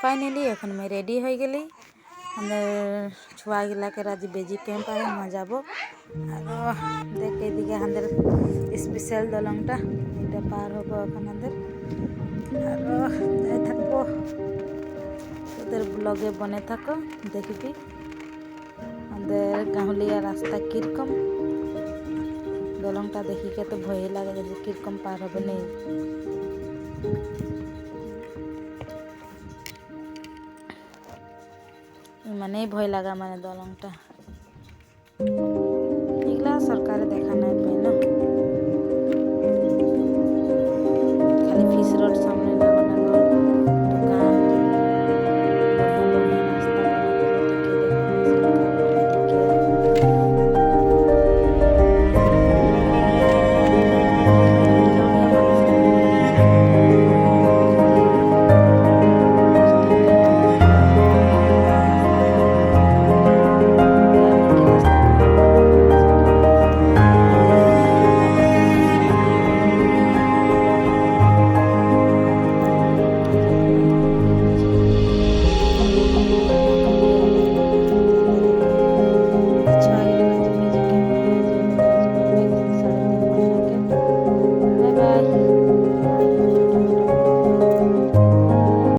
finally এখন আমি ready হয়ে গেলি আমাদের ছুয়াগুলাকে রাজি বেজি ক্যাম্প আছে আমরা যাবো আর দেখ এইদিকে আমাদের স্পেশাল দলংটা এটা পার হবো এখন আমাদের আরো যাই থাকবো তোদের ব্লগে বনে থাকো দেখবি আমাদের গাঁহুলিয়া রাস্তা কিরকম দলংটা দেখি তো ভয় লাগে যে কিরকম পার হবে নেই মানে ভয় লাগা মানে দলংটা